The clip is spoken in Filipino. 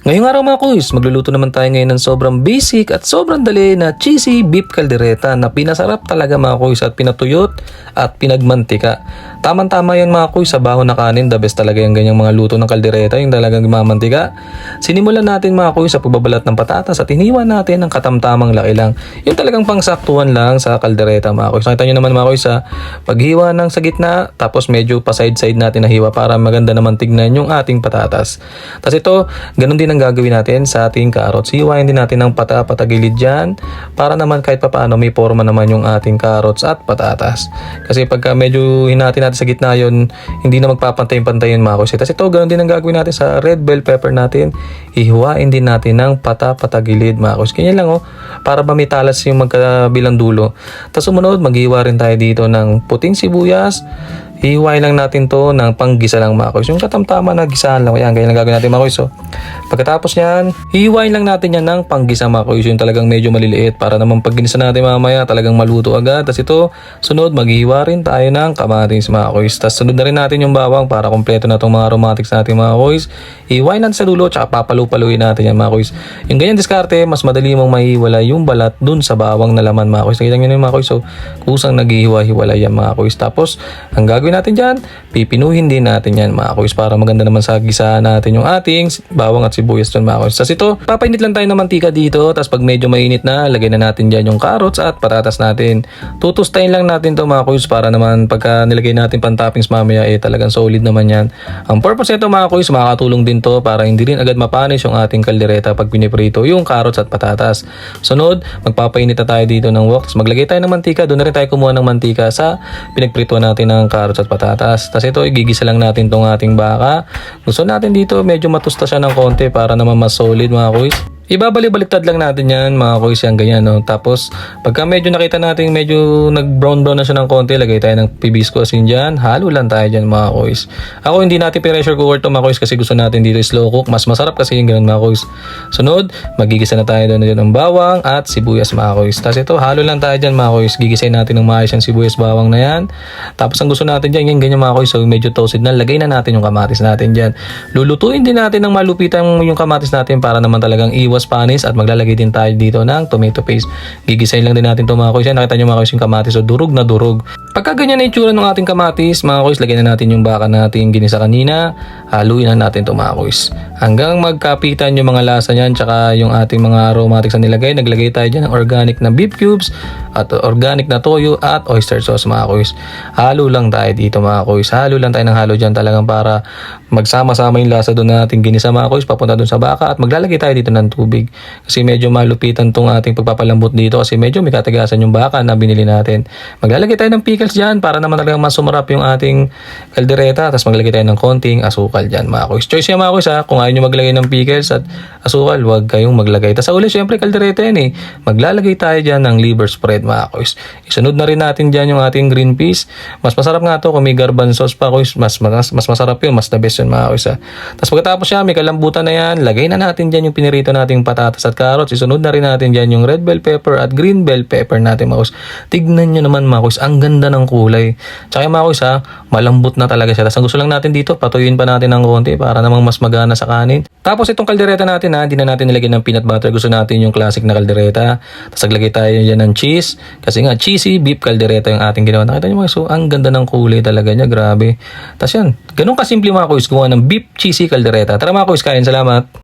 Ngayong araw mga kuys, magluluto naman tayo ngayon ng sobrang basic at sobrang dali na cheesy beef caldereta na pinasarap talaga mga kuys at pinatuyot at pinagmantika. Tama-tama yan mga kuys sa baho na kanin, the best talaga yung ganyang mga luto ng caldereta, yung talagang mamantika. Sinimulan natin mga kuys sa pagbabalat ng patatas at iniwan natin ng katamtamang laki lang. Yung talagang pangsaktuhan lang sa caldereta mga kuys. Nakita nyo naman mga kuys sa paghiwa ng sa gitna, tapos medyo pa side-side natin na hiwa para maganda naman tignan yung ating patatas. Tapos ito, ganun din ang gagawin natin sa ating carrots. Hiwain din natin ng patagilid dyan para naman kahit papaano may forma naman yung ating carrots at patatas. Kasi pagka medyo hinati natin sa gitna yun, hindi na magpapantay-pantay yun mga kuys. Tapos ito, ganun din ang gagawin natin sa red bell pepper natin. Hihiwain din natin ng patagilid mga kuys. Ganyan lang para ba may talas yung magkabilang dulo. Tapos sumunod, maghiwa rin tayo dito ng puting sibuyas. Hihiwain lang natin to ng panggisa lang mga kuys. Yung katamtama na gisaan lang. Ayan, ganyan lang gagawin natin mga kuys. Pagkatapos yan, hihiwain lang natin yan ng panggisa mga kuys. Yung talagang medyo maliliit para naman pag ginisa natin mamaya talagang maluto agad. Tapos ito, sunod, maghihiwa rin tayo ng kamatis mga kuys. Tapos sunod na rin natin yung bawang para kompleto na itong mga aromatics natin mga kuys. Hihiwain natin sa dulo, tsaka papalu-paluin natin yan mga kuys. Yung ganyan diskarte, mas madali mong mahiwala yung balat dun sa bawang na laman mga kuys. Nakita nyo na yung mga kuys. So, kusang naghihiwa-hiwala yan mga kuys. Tapos, ang gagawin natin dyan, pipinuhin din natin yan mga kuys para maganda naman sa gisaan natin yung ating bawang at sibuyas dyan mga kuys. Tapos ito, papainit lang tayo ng mantika dito. Tapos pag medyo mainit na, lagay na natin dyan yung carrots at patatas natin. Tutustayin lang natin to mga kuys para naman pagka nilagay natin pang toppings mamaya talagang solid naman yan. Ang purpose nito mga kuys, makakatulong din to para hindi rin agad mapanis yung ating kaldereta pag piniprito yung carrots at patatas. Sunod, magpapainit na tayo dito ng wok. Tapos maglagay tayo ng mantika. Doon na rin tayo kumuha ng mantika sa pinagprito natin ng carrots at patatas. Tapos ito, igigisa lang natin tong ating baka. Gusto natin dito medyo matusta siya ng konti para naman mas solid mga kuys. Ibabalik-baliktad lang natin yan mga kuys, yan ganyan Tapos pagka medyo nakita natin medyo nag-brown na siya ng konti, lagay tayo ng hibisco asin dyan, halo lang tayo dyan mga kuys. Ako hindi natin pressure cooker to mga kuys kasi gusto natin dito slow cook, mas masarap kasi yung ganun mga kuys. Sunod, magigisa na tayo doon ng bawang at sibuyas mga kuys. Tapos ito, halo lang tayo dyan mga kuys, gigisayin natin ng maayos yung sibuyas bawang na yan. Tapos ang gusto natin dyan, yan ganyan mga kuys, so medyo toasted na, lagay na natin yung kamatis natin dyan. Lulutuin din natin ng malupitan yung kamatis natin para naman talagang iwas panis at maglalagay din tayo dito ng tomato paste. Gigisayin lang din natin ito mga kuys. Nakita nyo mga kuys yung kamatis, so durog na durog. Pagka ganyan na itsura ng ating kamatis mga kuys, lagyan na natin yung baka natin ginisa kanina, haluin na natin ito mga kuys. Hanggang magkapitan yung mga lasa niyan tsaka yung ating mga aromatics na nilagay. Naglagay tayo dyan ng organic na beef cubes at organic na toyo at oyster sauce mga kuys. Halo lang tayo dito mga kuys. Halo lang tayo ng halo dyan talagang para magsama-sama yung lasa doon natin ginisa mga kuys papunta doon sa baka at maglalagay tayo dito ng tubig. Kasi medyo malupitan tong ating pagpapalambot dito kasi medyo may katagasan yung baka na binili natin. Maglalagay tayo ng pickles dyan para naman talagang mas sumarap yung ating kaldereta. Tapos maglagay tayo ng konting asukal dyan mga kuys. Choice yan mga kuys kung ayaw nyo maglagay ng pickles at asukal, huwag kayong maglagay. Tapos sa uli syempre kaldereta yan maglalagay tayo dyan ng liver spread mga kuys. Isunod na rin natin dyan yung ating green peas. Mas masarap nga to kung may garbanzos pa kuys. Mas masarap yun, mas the best yun mga kuys Tapos pagkatapos yan, may kalambutan na yan, lagay na natin dyan yung pinirito nating patatas at carrots. Isunod na rin natin dyan yung red bell pepper at green bell pepper natin mga kuys. Tignan nyo naman mga kuys, ang ganda ng kulay. Tsaka mga kuys malambot na talaga siya. Tapos ang gusto lang natin dito, patuyuin pa natin ng konti para namang mas magana sa kanin. Tapos itong kaldereta natin hindi na natin nilagyan ng peanut butter. Gusto natin yung classic na kaldereta. Tapos naglagay tayo dyan ng cheese. Kasi nga cheesy beef kaldereta yung ating ginawa. Nakita nyo mga kuys, ang ganda ng kulay talaga niya, grabe. Tapos yan, ganun kasimple mga kuys, gumawa ng beef cheesy kaldereta. Tara mga kuys, kain, salamat.